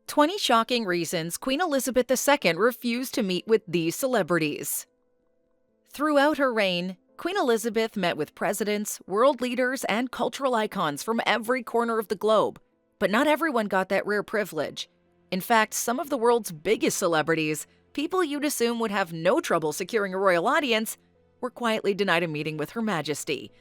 20 shocking reasons Queen Elizabeth II refused to meet with these celebrities. Throughout her reign, Queen Elizabeth met with presidents, world leaders, and cultural icons from every corner of the globe. But not everyone got that rare privilege. In fact, some of the world's biggest celebrities, people you'd assume would have no trouble securing a royal audience, were quietly denied a meeting with Her Majesty.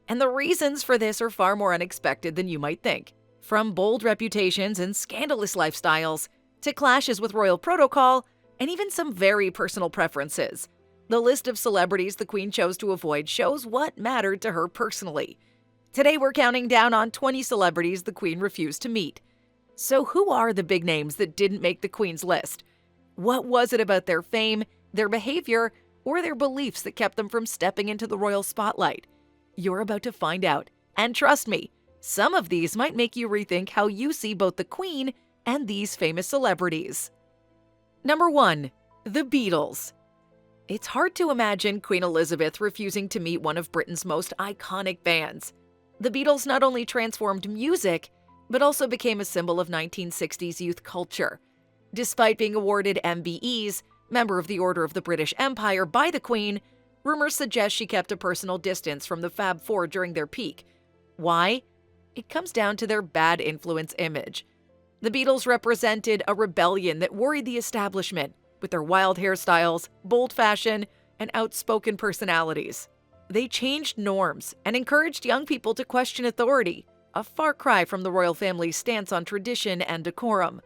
And the reasons for this are far more unexpected than you might think. From bold reputations and scandalous lifestyles, to clashes with royal protocol, and even some very personal preferences. The list of celebrities the Queen chose to avoid shows what mattered to her personally. Today we're counting down on 20 celebrities the Queen refused to meet. So who are the big names that didn't make the Queen's list? What was it about their fame, their behavior, or their beliefs that kept them from stepping into the royal spotlight? You're about to find out. And trust me, some of these might make you rethink how you see both the Queen and these famous celebrities. Number 1. The Beatles. It's hard to imagine Queen Elizabeth refusing to meet one of Britain's most iconic bands. The Beatles not only transformed music, but also became a symbol of 1960s youth culture. Despite being awarded MBEs, Member of the Order of the British Empire, by the Queen, rumors suggest she kept a personal distance from the Fab Four during their peak. Why? It comes down to their bad influence image. The Beatles represented a rebellion that worried the establishment, with their wild hairstyles, bold fashion, and outspoken personalities. They changed norms and encouraged young people to question authority, a far cry from the royal family's stance on tradition and decorum.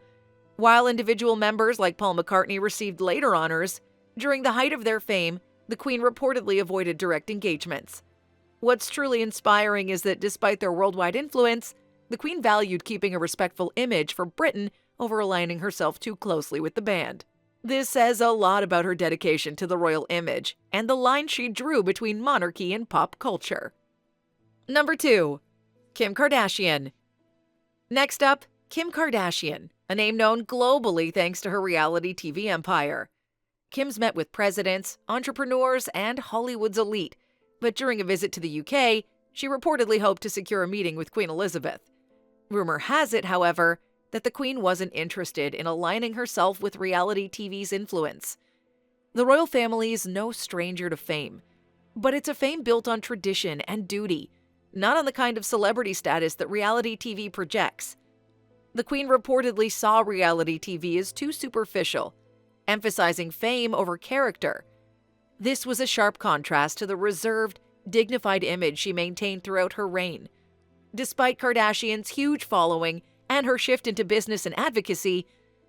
While individual members like Paul McCartney received later honors, during the height of their fame, the Queen reportedly avoided direct engagements. What's truly inspiring is that despite their worldwide influence, the Queen valued keeping a respectful image for Britain over aligning herself too closely with the band. This says a lot about her dedication to the royal image and the line she drew between monarchy and pop culture. Number 2. Kim Kardashian. Next up, Kim Kardashian, a name known globally thanks to her reality TV empire. Kim's met with presidents, entrepreneurs, and Hollywood's elite, but during a visit to the UK, she reportedly hoped to secure a meeting with Queen Elizabeth. Rumor has it, however, that the Queen wasn't interested in aligning herself with reality TV's influence. The royal family is no stranger to fame, but it's a fame built on tradition and duty, not on the kind of celebrity status that reality TV projects. The Queen reportedly saw reality TV as too superficial, emphasizing fame over character. This was a sharp contrast to the reserved, dignified image she maintained throughout her reign. Despite Kardashian's huge following and her shift into business and advocacy,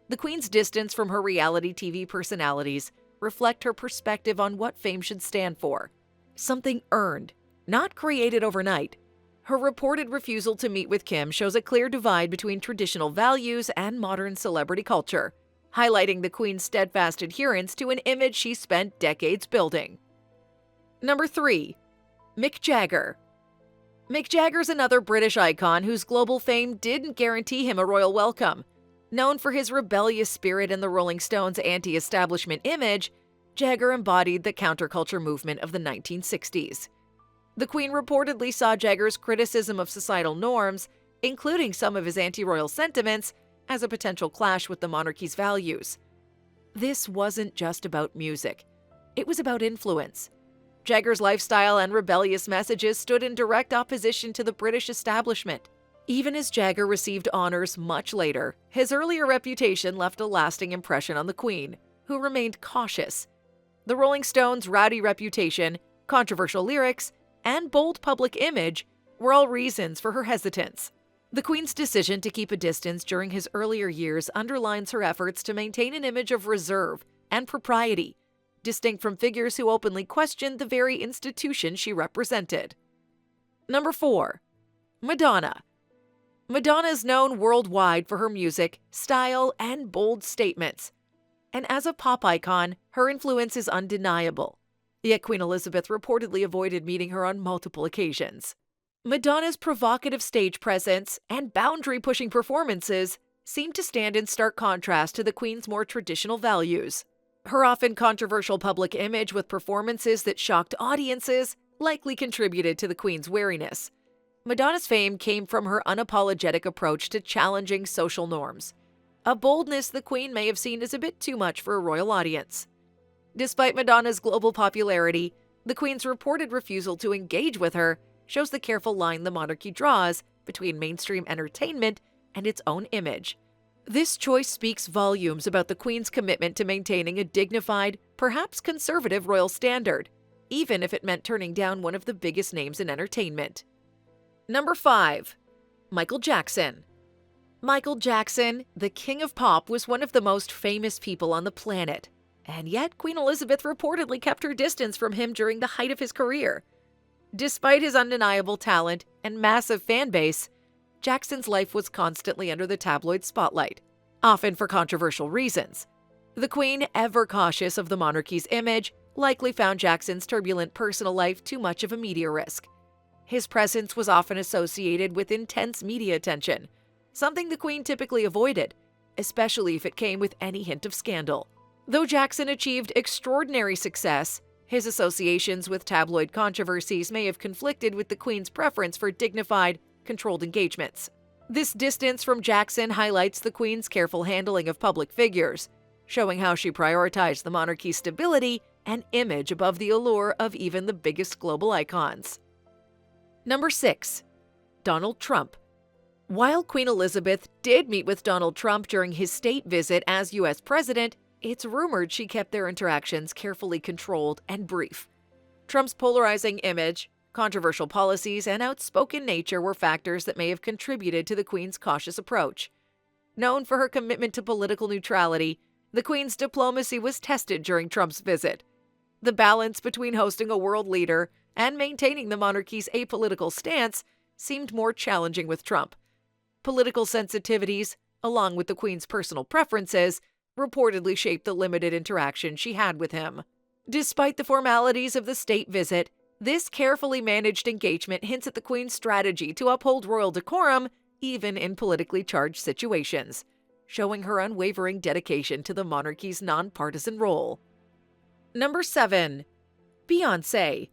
the Queen's distance from her reality TV personalities reflect her perspective on what fame should stand for. Something earned, not created overnight. Her reported refusal to meet with Kim shows a clear divide between traditional values and modern celebrity culture, highlighting the Queen's steadfast adherence to an image she spent decades building. Number 3. Mick Jagger. Mick Jagger's another British icon whose global fame didn't guarantee him a royal welcome. Known for his rebellious spirit and the Rolling Stones' anti-establishment image, Jagger embodied the counterculture movement of the 1960s. The Queen reportedly saw Jagger's criticism of societal norms, including some of his anti-royal sentiments, as a potential clash with the monarchy's values. This wasn't just about music. It was about influence. Jagger's lifestyle and rebellious messages stood in direct opposition to the British establishment. Even as Jagger received honors much later, his earlier reputation left a lasting impression on the Queen, who remained cautious. The Rolling Stones' rowdy reputation, controversial lyrics, and bold public image were all reasons for her hesitance. The Queen's decision to keep a distance during his earlier years underlines her efforts to maintain an image of reserve and propriety, distinct from figures who openly questioned the very institution she represented. Number 4. Madonna. Madonna is known worldwide for her music, style, and bold statements. And as a pop icon, her influence is undeniable. Yet Queen Elizabeth reportedly avoided meeting her on multiple occasions. Madonna's provocative stage presence and boundary-pushing performances seem to stand in stark contrast to the Queen's more traditional values. Her often controversial public image with performances that shocked audiences likely contributed to the Queen's wariness. Madonna's fame came from her unapologetic approach to challenging social norms. a boldness the Queen may have seen as a bit too much for a royal audience. Despite Madonna's global popularity, the Queen's reported refusal to engage with her shows the careful line the monarchy draws between mainstream entertainment and its own image. This choice speaks volumes about the Queen's commitment to maintaining a dignified, perhaps conservative royal standard, even if it meant turning down one of the biggest names in entertainment. Number 5. Michael Jackson. Michael Jackson, the king of pop, was one of the most famous people on the planet. And yet, Queen Elizabeth reportedly kept her distance from him during the height of his career. Despite his undeniable talent and massive fan base, Jackson's life was constantly under the tabloid spotlight, often for controversial reasons. The Queen, ever cautious of the monarchy's image, likely found Jackson's turbulent personal life too much of a media risk. His presence was often associated with intense media attention, something the Queen typically avoided, especially if it came with any hint of scandal. Though Jackson achieved extraordinary success, his associations with tabloid controversies may have conflicted with the Queen's preference for dignified, controlled engagements. This distance from Jackson highlights the Queen's careful handling of public figures, showing how she prioritized the monarchy's stability and image above the allure of even the biggest global icons. Number 6. Donald Trump. While Queen Elizabeth did meet with Donald Trump during his state visit as U.S. president, it's rumored she kept their interactions carefully controlled and brief. Trump's polarizing image, controversial policies, and outspoken nature were factors that may have contributed to the Queen's cautious approach. Known for her commitment to political neutrality, the Queen's diplomacy was tested during Trump's visit. The balance between hosting a world leader and maintaining the monarchy's apolitical stance seemed more challenging with Trump. Political sensitivities, along with the Queen's personal preferences, reportedly shaped the limited interaction she had with him. Despite the formalities of the state visit, this carefully managed engagement hints at the Queen's strategy to uphold royal decorum even in politically charged situations, showing her unwavering dedication to the monarchy's nonpartisan role. Number 7. Beyonce.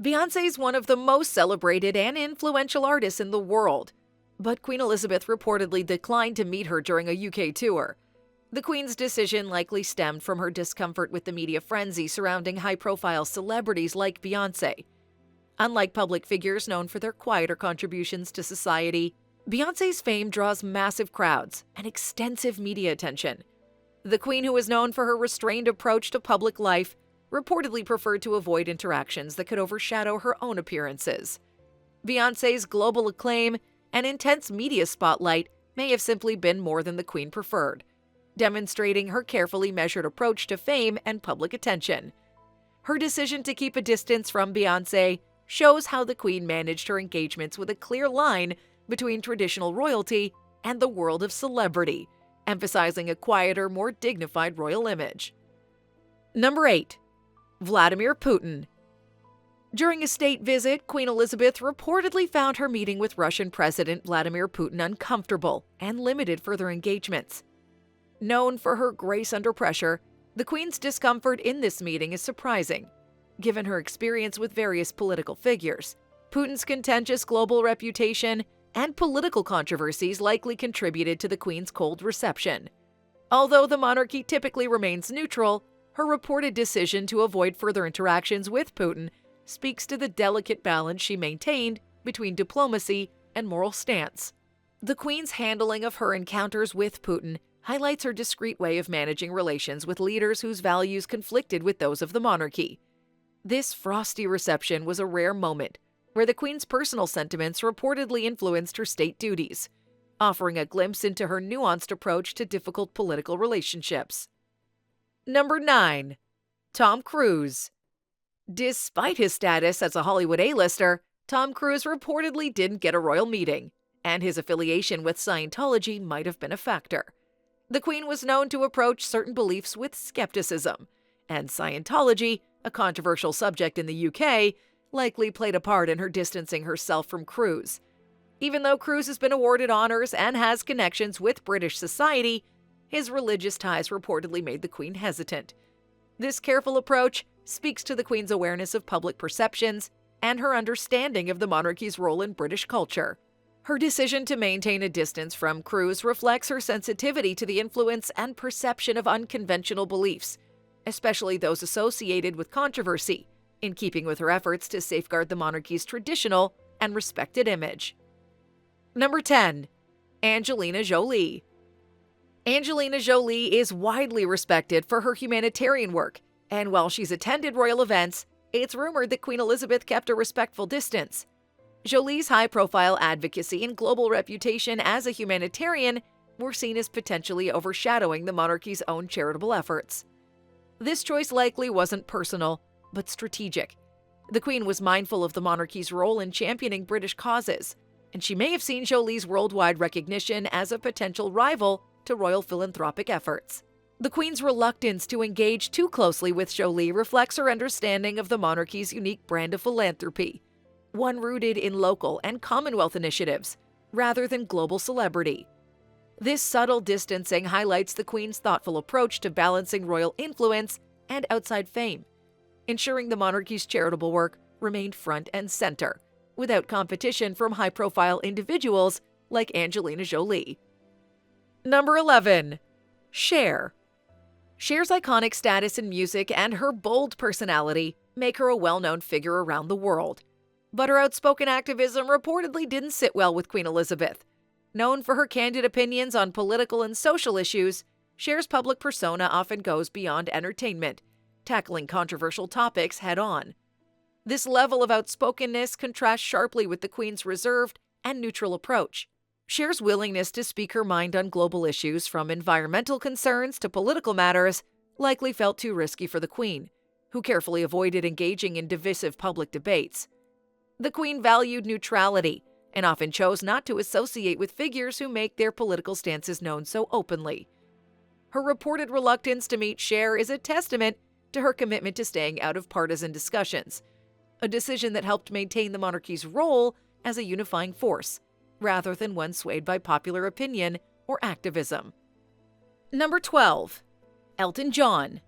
Beyonce is one of the most celebrated and influential artists in the world, but Queen Elizabeth reportedly declined to meet her during a UK tour. The Queen's decision likely stemmed from her discomfort with the media frenzy surrounding high-profile celebrities like Beyonce. Unlike public figures known for their quieter contributions to society, Beyonce's fame draws massive crowds and extensive media attention. The Queen, who is known for her restrained approach to public life, reportedly preferred to avoid interactions that could overshadow her own appearances. Beyonce's global acclaim and intense media spotlight may have simply been more than the Queen preferred, demonstrating her carefully measured approach to fame and public attention. Her decision to keep a distance from Beyonce shows how the Queen managed her engagements with a clear line between traditional royalty and the world of celebrity, emphasizing a quieter, more dignified royal image. Number 8. Vladimir Putin. During a state visit, Queen Elizabeth reportedly found her meeting with Russian President Vladimir Putin uncomfortable and limited further engagements. Known for her grace under pressure, the Queen's discomfort in this meeting is surprising, given her experience with various political figures. Putin's contentious global reputation and political controversies likely contributed to the Queen's cold reception. Although the monarchy typically remains neutral, her reported decision to avoid further interactions with Putin speaks to the delicate balance she maintained between diplomacy and moral stance. The Queen's handling of her encounters with Putin highlights her discreet way of managing relations with leaders whose values conflicted with those of the monarchy. This frosty reception was a rare moment, where the Queen's personal sentiments reportedly influenced her state duties, offering a glimpse into her nuanced approach to difficult political relationships. Number 9. Tom Cruise. Despite his status as a Hollywood A-lister, Tom Cruise reportedly didn't get a royal meeting, and his affiliation with Scientology might have been a factor. The Queen was known to approach certain beliefs with skepticism, and Scientology, a controversial subject in the UK, likely played a part in her distancing herself from Cruise. Even though Cruise has been awarded honors and has connections with British society, his religious ties reportedly made the Queen hesitant. This careful approach speaks to the Queen's awareness of public perceptions and her understanding of the monarchy's role in British culture. Her decision to maintain a distance from crews reflects her sensitivity to the influence and perception of unconventional beliefs, especially those associated with controversy, in keeping with her efforts to safeguard the monarchy's traditional and respected image. Number 10. Angelina Jolie. Angelina Jolie is widely respected for her humanitarian work, and while she's attended royal events, it's rumored that Queen Elizabeth kept a respectful distance. Jolie's high-profile advocacy and global reputation as a humanitarian were seen as potentially overshadowing the monarchy's own charitable efforts. This choice likely wasn't personal, but strategic. The Queen was mindful of the monarchy's role in championing British causes, and she may have seen Jolie's worldwide recognition as a potential rival to royal philanthropic efforts. The Queen's reluctance to engage too closely with Jolie reflects her understanding of the monarchy's unique brand of philanthropy, one rooted in local and Commonwealth initiatives, rather than global celebrity. This subtle distancing highlights the Queen's thoughtful approach to balancing royal influence and outside fame, ensuring the monarchy's charitable work remained front and center, without competition from high-profile individuals like Angelina Jolie. Number 11. Cher. Cher's iconic status in music and her bold personality make her a well-known figure around the world. But her outspoken activism reportedly didn't sit well with Queen Elizabeth. Known for her candid opinions on political and social issues, Cher's public persona often goes beyond entertainment, tackling controversial topics head-on. This level of outspokenness contrasts sharply with the Queen's reserved and neutral approach. Cher's willingness to speak her mind on global issues, from environmental concerns to political matters, likely felt too risky for the Queen, who carefully avoided engaging in divisive public debates. The Queen valued neutrality and often chose not to associate with figures who make their political stances known so openly. Her reported reluctance to meet Cher is a testament to her commitment to staying out of partisan discussions, a decision that helped maintain the monarchy's role as a unifying force, rather than one swayed by popular opinion or activism. Number 12. Elton John.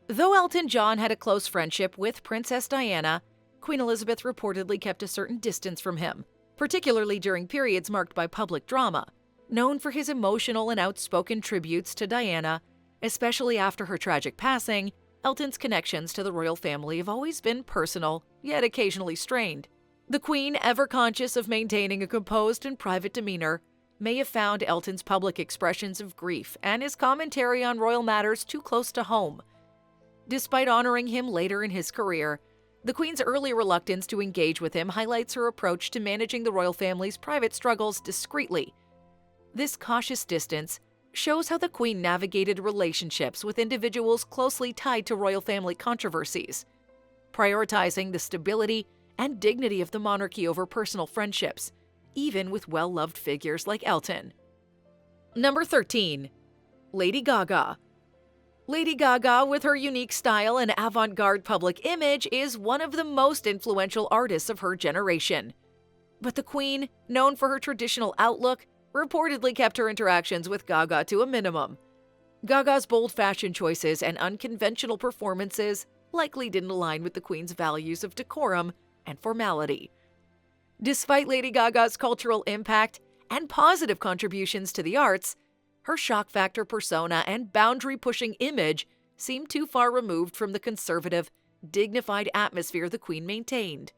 Though Elton John had a close friendship with Princess Diana, Queen Elizabeth reportedly kept a certain distance from him, particularly during periods marked by public drama. Known for his emotional and outspoken tributes to Diana, especially after her tragic passing, Elton's connections to the royal family have always been personal, yet occasionally strained. The Queen, ever conscious of maintaining a composed and private demeanor, may have found Elton's public expressions of grief and his commentary on royal matters too close to home. Despite honoring him later in his career, the Queen's early reluctance to engage with him highlights her approach to managing the royal family's private struggles discreetly. This cautious distance shows how the Queen navigated relationships with individuals closely tied to royal family controversies, prioritizing the stability and dignity of the monarchy over personal friendships, even with well-loved figures like Elton. Number 13. Lady Gaga. Lady Gaga, with her unique style and avant-garde public image, is one of the most influential artists of her generation. But the Queen, known for her traditional outlook, reportedly kept her interactions with Gaga to a minimum. Gaga's bold fashion choices and unconventional performances likely didn't align with the Queen's values of decorum and formality. Despite Lady Gaga's cultural impact and positive contributions to the arts, her shock factor persona and boundary-pushing image seemed too far removed from the conservative, dignified atmosphere the Queen maintained.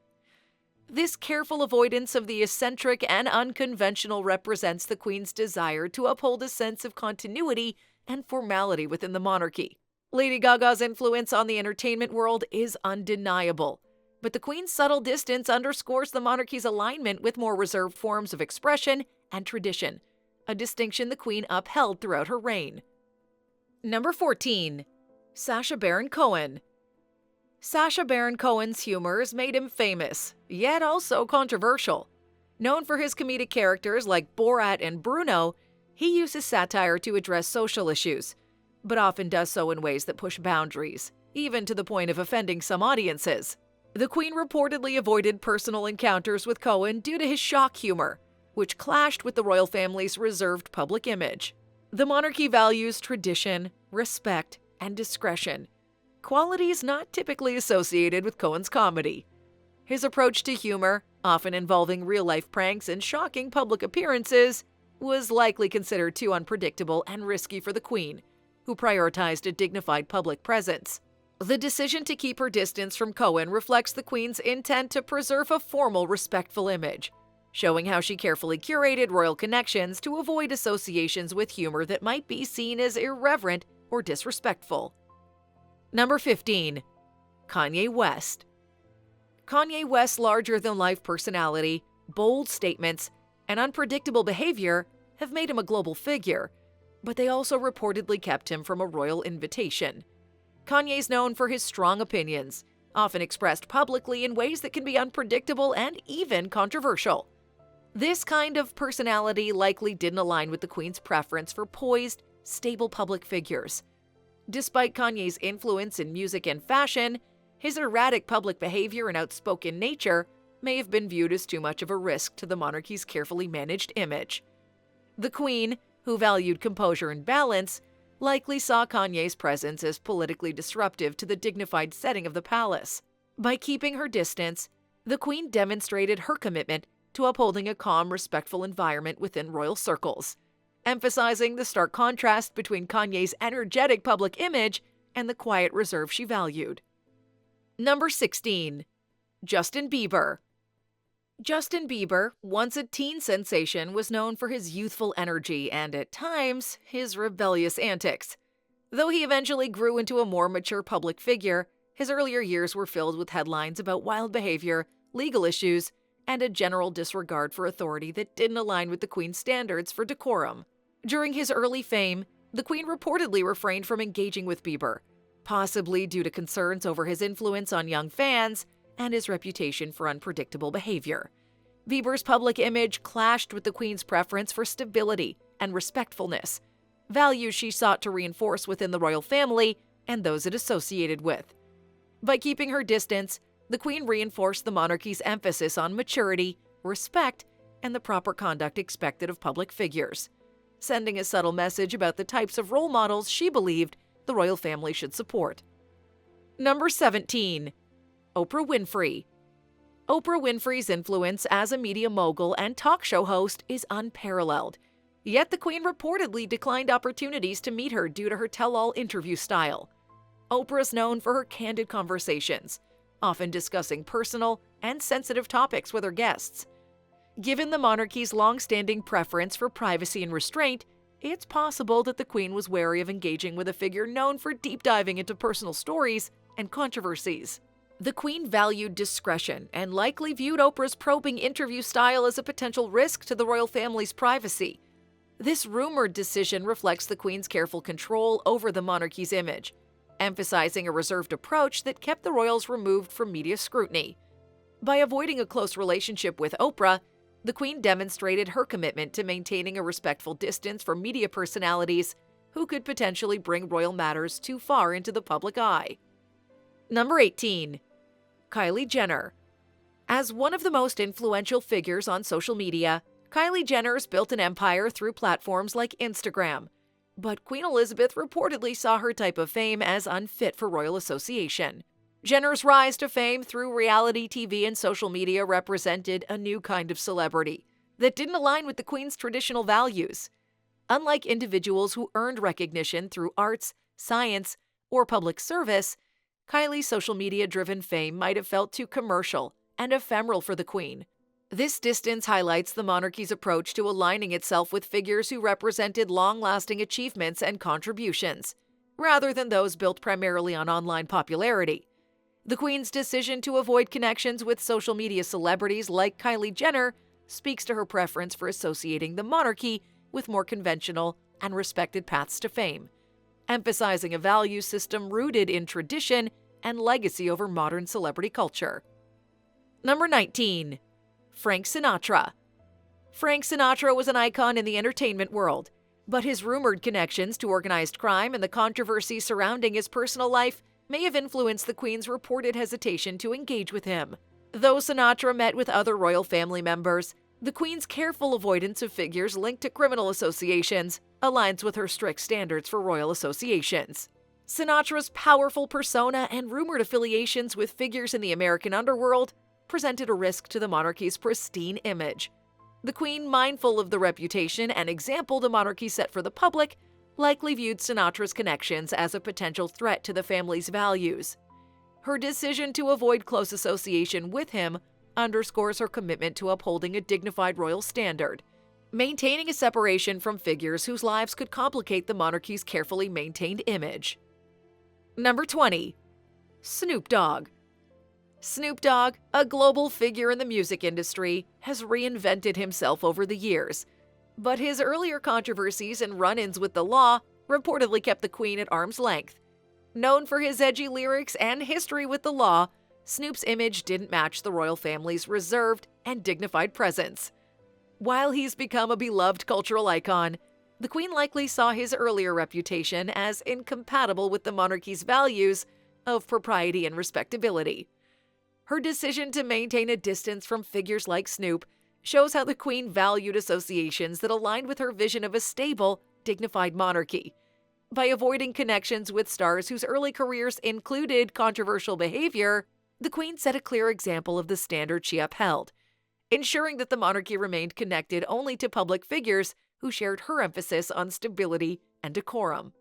This careful avoidance of the eccentric and unconventional represents the Queen's desire to uphold a sense of continuity and formality within the monarchy. Lady Gaga's influence on the entertainment world is undeniable, but the Queen's subtle distance underscores the monarchy's alignment with more reserved forms of expression and tradition, a distinction the Queen upheld throughout her reign. Number 14. Sacha Baron Cohen. Sacha Baron Cohen's humors made him famous, yet also controversial. Known for his comedic characters like Borat and Bruno, he uses satire to address social issues, but often does so in ways that push boundaries, even to the point of offending some audiences. The Queen reportedly avoided personal encounters with Cohen due to his shock humor, which clashed with the royal family's reserved public image. The monarchy values tradition, respect, and discretion, qualities not typically associated with Cohen's comedy. His approach to humor, often involving real-life pranks and shocking public appearances, was likely considered too unpredictable and risky for the Queen, who prioritized a dignified public presence. The decision to keep her distance from Cohen reflects the Queen's intent to preserve a formal, respectful image, showing how she carefully curated royal connections to avoid associations with humor that might be seen as irreverent or disrespectful. Number 15. Kanye West. Kanye West's larger-than-life personality, bold statements, and unpredictable behavior have made him a global figure, but they also reportedly kept him from a royal invitation. Kanye's known for his strong opinions, often expressed publicly in ways that can be unpredictable and even controversial. This kind of personality likely didn't align with the Queen's preference for poised, stable public figures. Despite Kanye's influence in music and fashion, his erratic public behavior and outspoken nature may have been viewed as too much of a risk to the monarchy's carefully managed image. The Queen, who valued composure and balance, likely saw Kanye's presence as politically disruptive to the dignified setting of the palace. By keeping her distance, the Queen demonstrated her commitment to upholding a calm, respectful environment within royal circles, emphasizing the stark contrast between Kanye's energetic public image and the quiet reserve she valued. Number 16. Justin Bieber. Justin Bieber, once a teen sensation, was known for his youthful energy and, at times, his rebellious antics. Though he eventually grew into a more mature public figure, his earlier years were filled with headlines about wild behavior, legal issues, and a general disregard for authority that didn't align with the Queen's standards for decorum. During his early fame, the Queen reportedly refrained from engaging with Bieber, possibly due to concerns over his influence on young fans and his reputation for unpredictable behavior. Bieber's public image clashed with the Queen's preference for stability and respectfulness, values she sought to reinforce within the royal family and those it associated with. By keeping her distance, the Queen reinforced the monarchy's emphasis on maturity, respect, and the proper conduct expected of public figures, sending a subtle message about the types of role models she believed the royal family should support. Number 17. Oprah Winfrey. Oprah Winfrey's influence as a media mogul and talk show host is unparalleled, yet the Queen reportedly declined opportunities to meet her due to her tell-all interview style. Oprah is known for her candid conversations, often discussing personal and sensitive topics with her guests. Given the monarchy's long-standing preference for privacy and restraint, it's possible that the Queen was wary of engaging with a figure known for deep diving into personal stories and controversies. The Queen valued discretion and likely viewed Oprah's probing interview style as a potential risk to the royal family's privacy. This rumored decision reflects the Queen's careful control over the monarchy's image, emphasizing a reserved approach that kept the royals removed from media scrutiny. By avoiding a close relationship with Oprah, the Queen demonstrated her commitment to maintaining a respectful distance from media personalities who could potentially bring royal matters too far into the public eye. Number 18. Kylie Jenner. As one of the most influential figures on social media, Kylie Jenner's built an empire through platforms like Instagram, but Queen Elizabeth reportedly saw her type of fame as unfit for royal association. Jenner's rise to fame through reality TV and social media represented a new kind of celebrity that didn't align with the Queen's traditional values. Unlike individuals who earned recognition through arts, science, or public service, Kylie's social media-driven fame might have felt too commercial and ephemeral for the Queen. This distance highlights the monarchy's approach to aligning itself with figures who represented long-lasting achievements and contributions, rather than those built primarily on online popularity. The Queen's decision to avoid connections with social media celebrities like Kylie Jenner speaks to her preference for associating the monarchy with more conventional and respected paths to fame, emphasizing a value system rooted in tradition and legacy over modern celebrity culture. Number 19. Frank Sinatra. Frank Sinatra was an icon in the entertainment world, but his rumored connections to organized crime and the controversy surrounding his personal life may have influenced the Queen's reported hesitation to engage with him. Though Sinatra met with other royal family members, the Queen's careful avoidance of figures linked to criminal associations aligns with her strict standards for royal associations. Sinatra's powerful persona and rumored affiliations with figures in the American underworld presented a risk to the monarchy's pristine image. The Queen, mindful of the reputation and example the monarchy set for the public, likely viewed Sinatra's connections as a potential threat to the family's values. Her decision to avoid close association with him underscores her commitment to upholding a dignified royal standard, maintaining a separation from figures whose lives could complicate the monarchy's carefully maintained image. Number 20. Snoop Dogg. Snoop Dogg, a global figure in the music industry, has reinvented himself over the years. But his earlier controversies and run-ins with the law reportedly kept the Queen at arm's length. Known for his edgy lyrics and history with the law, Snoop's image didn't match the royal family's reserved and dignified presence. While he's become a beloved cultural icon, the Queen likely saw his earlier reputation as incompatible with the monarchy's values of propriety and respectability. Her decision to maintain a distance from figures like Snoop shows how the Queen valued associations that aligned with her vision of a stable, dignified monarchy. By avoiding connections with stars whose early careers included controversial behavior, the Queen set a clear example of the standard she upheld, ensuring that the monarchy remained connected only to public figures who shared her emphasis on stability and decorum.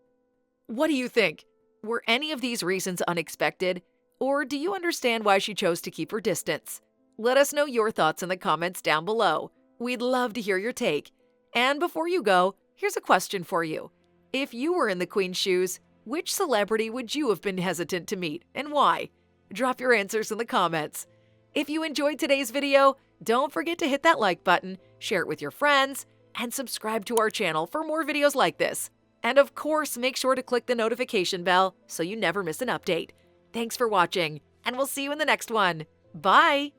What do you think? Were any of these reasons unexpected, or do you understand why she chose to keep her distance? Let us know your thoughts in the comments down below. We'd love to hear your take. And before you go, here's a question for you. If you were in the Queen's shoes, which celebrity would you have been hesitant to meet and why? Drop your answers in the comments. If you enjoyed today's video, don't forget to hit that like button, share it with your friends, and subscribe to our channel for more videos like this. And of course, make sure to click the notification bell so you never miss an update. Thanks for watching, and we'll see you in the next one. Bye!